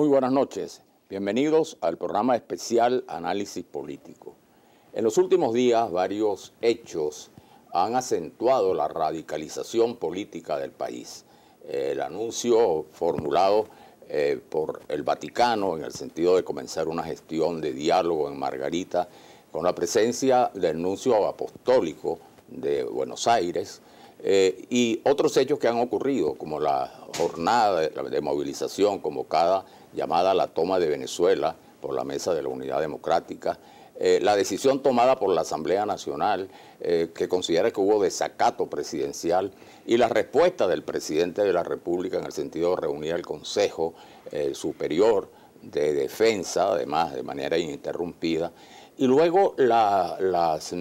Muy buenas noches. Bienvenidos al programa especial Análisis Político. En los últimos días, varios hechos han acentuado la radicalización política del país. El anuncio formulado por el Vaticano en el sentido de comenzar una gestión de diálogo en Margarita con la presencia del nuncio apostólico de Buenos Aires y otros hechos que han ocurrido, como la jornada de movilización convocada llamada la toma de Venezuela por la Mesa de la Unidad Democrática, la decisión tomada por la Asamblea Nacional que considera que hubo desacato presidencial y la respuesta del presidente de la República en el sentido de reunir al Consejo Superior de Defensa, además de manera ininterrumpida, y luego los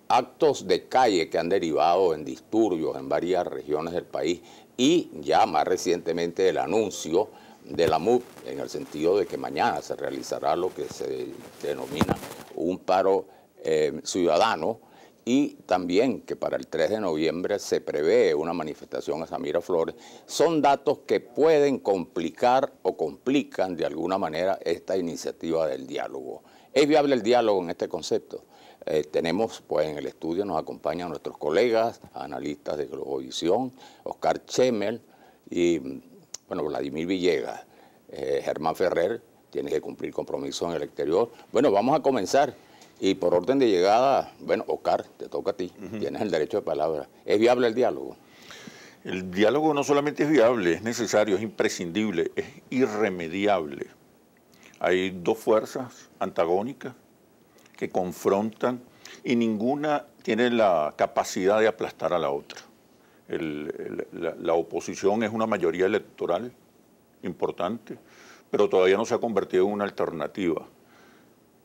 actos de calle que han derivado en disturbios en varias regiones del país y ya más recientemente el anuncio de la MUD en el sentido de que mañana se realizará lo que se denomina un paro ciudadano y también que para el 3 de noviembre se prevé una manifestación a Samira Flores, son datos que pueden complicar o complican de alguna manera esta iniciativa del diálogo. ¿Es viable el diálogo en este concepto? Tenemos, pues en el estudio nos acompañan nuestros colegas, analistas de Globovisión, Oscar Chemel y bueno, Vladimir Villegas. Germán Ferrer tiene que cumplir compromisos en el exterior. Bueno, vamos a comenzar. Y por orden de llegada, bueno, Oscar, te toca a ti, tienes el derecho de palabra. ¿Es viable el diálogo? El diálogo no solamente es viable, es necesario, es imprescindible, es irremediable. Hay dos fuerzas antagónicas que confrontan y ninguna tiene la capacidad de aplastar a la otra. La oposición es una mayoría electoral importante, pero todavía no se ha convertido en una alternativa,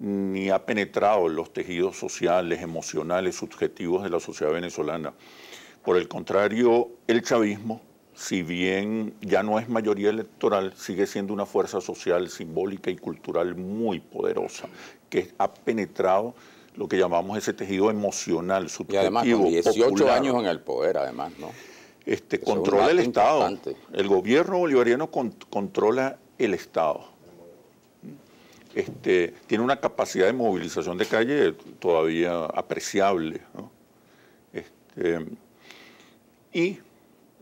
ni ha penetrado en los tejidos sociales, emocionales, subjetivos de la sociedad venezolana. Por el contrario, el chavismo, si bien ya no es mayoría electoral, sigue siendo una fuerza social, simbólica y cultural muy poderosa, que ha penetrado lo que llamamos ese tejido emocional, subjetivo, y además con 18 popular. años en el poder, además, ¿no? Controla el Estado. Importante. El gobierno bolivariano controla el Estado. Tiene una capacidad de movilización de calle todavía apreciable, ¿no? Y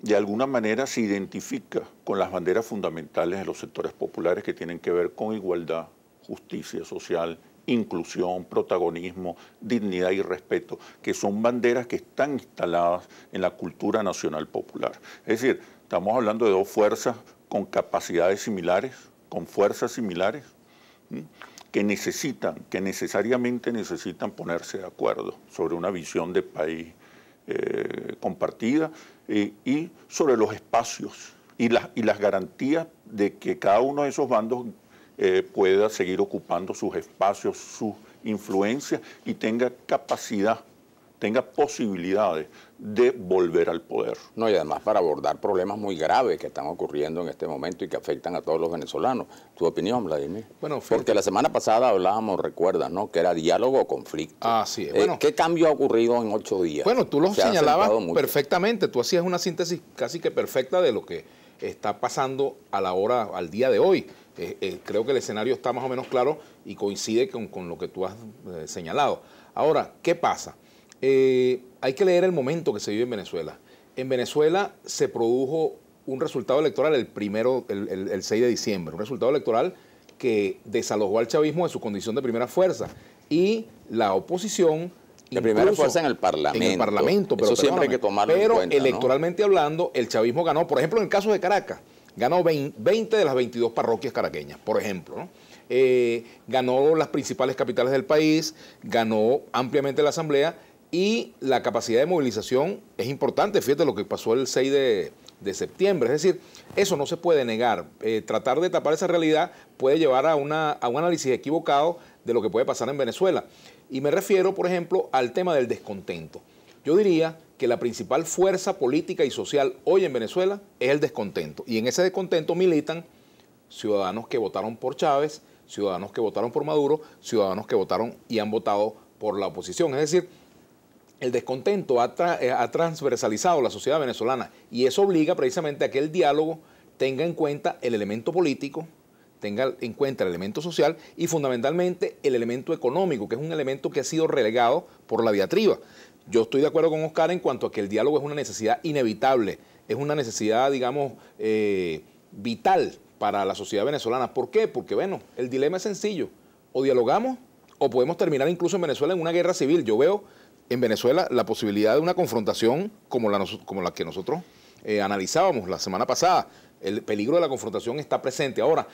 de alguna manera se identifica con las banderas fundamentales de los sectores populares que tienen que ver con igualdad, justicia social, inclusión, protagonismo, dignidad y respeto, que son banderas que están instaladas en la cultura nacional popular. Es decir, estamos hablando de dos fuerzas con capacidades similares, con fuerzas similares, que necesariamente necesitan ponerse de acuerdo sobre una visión de país compartida y sobre los espacios y las garantías de que cada uno de esos bandos pueda seguir ocupando sus espacios, sus influencias y tenga capacidad, tenga posibilidades de volver al poder. No, y además para abordar problemas muy graves que están ocurriendo en este momento y que afectan a todos los venezolanos. ¿Tu opinión, Vladimir? Bueno, porque la semana pasada hablábamos, recuerdas, ¿no?, que era diálogo o conflicto. Así es. Bueno, ¿qué cambio ha ocurrido en 8 días? Bueno, tú lo señalabas perfectamente. Tú hacías una síntesis casi que perfecta de lo que está pasando al día de hoy. Creo que el escenario está más o menos claro y coincide con lo que tú has señalado. Ahora, ¿qué pasa? Hay que leer el momento que se vive en Venezuela. En Venezuela se produjo un resultado electoral el 6 de diciembre, un resultado electoral que desalojó al chavismo de su condición de primera fuerza y la oposición... De primera fuerza en el Parlamento. En el Parlamento, pero eso siempre hay que tomarlo en cuenta, pero electoralmente hablando, el chavismo ganó, por ejemplo, en el caso de Caracas, ganó 20 de las 22 parroquias caraqueñas, por ejemplo, ¿no? Ganó las principales capitales del país, ganó ampliamente la Asamblea y la capacidad de movilización es importante. Fíjate lo que pasó el 6 de septiembre. Es decir, eso no se puede negar. Tratar de tapar esa realidad puede llevar a un análisis equivocado de lo que puede pasar en Venezuela. Y me refiero, por ejemplo, al tema del descontento. Yo diría que la principal fuerza política y social hoy en Venezuela es el descontento. Y en ese descontento militan ciudadanos que votaron por Chávez, ciudadanos que votaron por Maduro, ciudadanos que votaron y han votado por la oposición. Es decir, el descontento ha transversalizado la sociedad venezolana y eso obliga precisamente a que el diálogo tenga en cuenta el elemento político, tenga en cuenta el elemento social y fundamentalmente el elemento económico, que es un elemento que ha sido relegado por la diatriba. Yo estoy de acuerdo con Oscar en cuanto a que el diálogo es una necesidad inevitable, es una necesidad, digamos, vital para la sociedad venezolana. ¿Por qué? Porque, bueno, el dilema es sencillo. O dialogamos o podemos terminar incluso en Venezuela en una guerra civil. Yo veo en Venezuela la posibilidad de una confrontación como la que nosotros analizábamos la semana pasada. El peligro de la confrontación está presente. Ahora,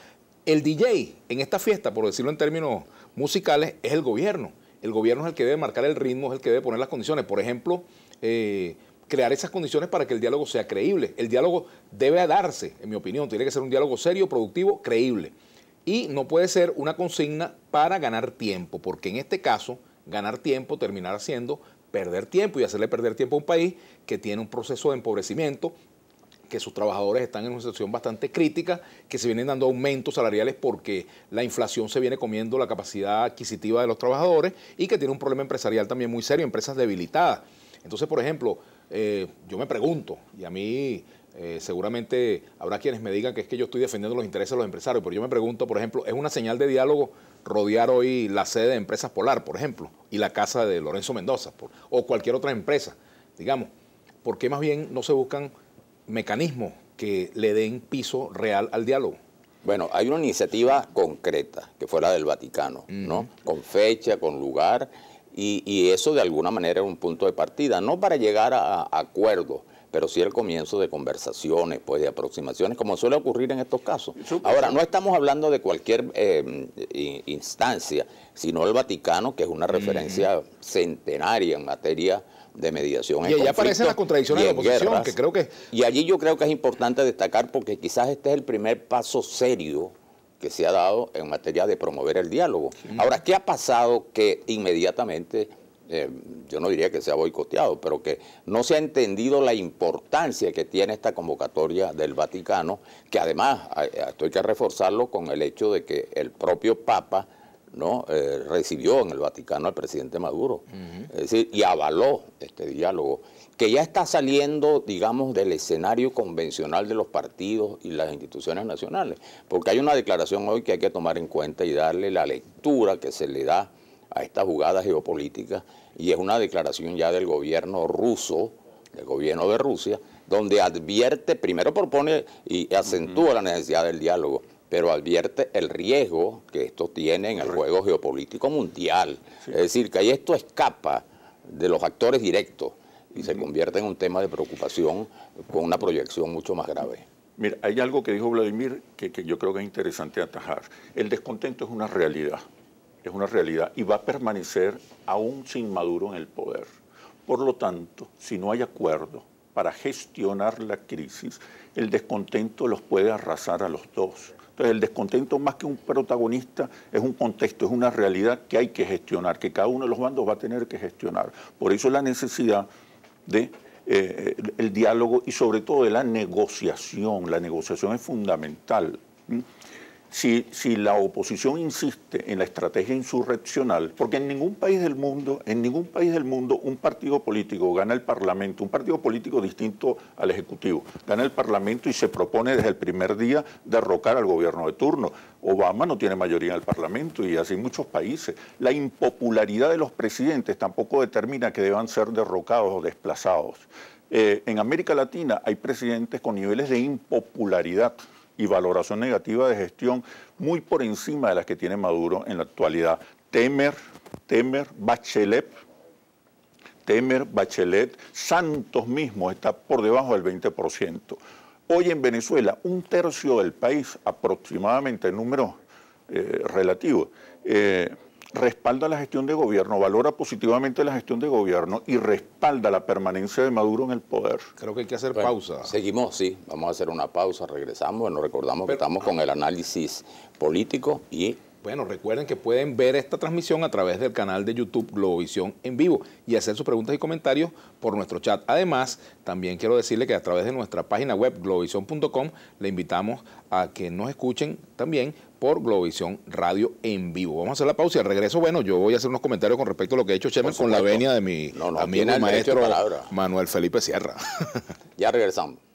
el DJ en esta fiesta, por decirlo en términos musicales, es el gobierno. El gobierno es el que debe marcar el ritmo, es el que debe poner las condiciones. Por ejemplo, crear esas condiciones para que el diálogo sea creíble. El diálogo debe darse, en mi opinión, tiene que ser un diálogo serio, productivo, creíble. Y no puede ser una consigna para ganar tiempo, porque en este caso, ganar tiempo terminará siendo perder tiempo y hacerle perder tiempo a un país que tiene un proceso de empobrecimiento, que sus trabajadores están en una situación bastante crítica, que se vienen dando aumentos salariales porque la inflación se viene comiendo la capacidad adquisitiva de los trabajadores y que tiene un problema empresarial también muy serio, empresas debilitadas. Entonces, por ejemplo, yo me pregunto, y a mí seguramente habrá quienes me digan que es que yo estoy defendiendo los intereses de los empresarios, pero yo me pregunto, por ejemplo, ¿es una señal de diálogo rodear hoy la sede de Empresas Polar, por ejemplo, y la casa de Lorenzo Mendoza, o cualquier otra empresa? Digamos, ¿por qué más bien no se buscan mecanismos que le den piso real al diálogo? Bueno, hay una iniciativa concreta, que fue la del Vaticano, ¿no? Con fecha, con lugar, y eso de alguna manera es un punto de partida, no para llegar a acuerdos, pero sí el comienzo de conversaciones, pues de aproximaciones, como suele ocurrir en estos casos. Ahora, no estamos hablando de cualquier instancia, sino el Vaticano, que es una referencia centenaria en materia de mediación. Y allá aparecen las contradicciones de la oposición, guerras, que creo que... Y allí yo creo que es importante destacar, porque quizás este es el primer paso serio que se ha dado en materia de promover el diálogo. Ahora, ¿qué ha pasado que inmediatamente, yo no diría que se ha boicoteado, pero que no se ha entendido la importancia que tiene esta convocatoria del Vaticano, que además esto hay que reforzarlo con el hecho de que el propio Papa, ¿no? Recibió en el Vaticano al presidente Maduro, es decir, y avaló este diálogo, que ya está saliendo, digamos, del escenario convencional de los partidos y las instituciones nacionales, porque hay una declaración hoy que hay que tomar en cuenta y darle la lectura que se le da a esta jugada geopolítica, y es una declaración ya del gobierno ruso, del gobierno de Rusia, donde advierte, primero propone y acentúa la necesidad del diálogo, pero advierte el riesgo que esto tiene en el juego geopolítico mundial. Sí. Es decir, que ahí esto escapa de los actores directos y se convierte en un tema de preocupación con una proyección mucho más grave. Mira, hay algo que dijo Vladimir que yo creo que es interesante atajar. El descontento es una realidad y va a permanecer aún sin Maduro en el poder. Por lo tanto, si no hay acuerdo para gestionar la crisis, el descontento los puede arrasar a los dos. Entonces, el descontento, más que un protagonista, es un contexto, es una realidad que hay que gestionar, que cada uno de los bandos va a tener que gestionar. Por eso la necesidad de el diálogo y sobre todo de la negociación. La negociación es fundamental. Si la oposición insiste en la estrategia insurreccional, porque en ningún país del mundo un partido político gana el Parlamento, un partido político distinto al Ejecutivo, gana el Parlamento y se propone desde el primer día derrocar al gobierno de turno. Obama no tiene mayoría en el Parlamento y así en muchos países. La impopularidad de los presidentes tampoco determina que deban ser derrocados o desplazados. En América Latina hay presidentes con niveles de impopularidad y valoración negativa de gestión muy por encima de las que tiene Maduro en la actualidad. Temer, Bachelet, Santos mismo está por debajo del 20%. Hoy en Venezuela, un tercio del país, aproximadamente en números relativos, respalda la gestión de gobierno, valora positivamente la gestión de gobierno y respalda la permanencia de Maduro en el poder. Creo que hay que hacer pausa. Seguimos, sí, vamos a hacer una pausa, regresamos. Bueno, recordamos que estamos con el análisis político y... Bueno, recuerden que pueden ver esta transmisión a través del canal de YouTube Globovisión en vivo y hacer sus preguntas y comentarios por nuestro chat. Además, también quiero decirle que a través de nuestra página web globovisión.com le invitamos a que nos escuchen también por Globovisión Radio en vivo. Vamos a hacer la pausa y al regreso, bueno, yo voy a hacer unos comentarios con respecto a lo que ha hecho Chemer con la venia de mi amigo maestro Manuel Felipe Sierra. Ya regresamos.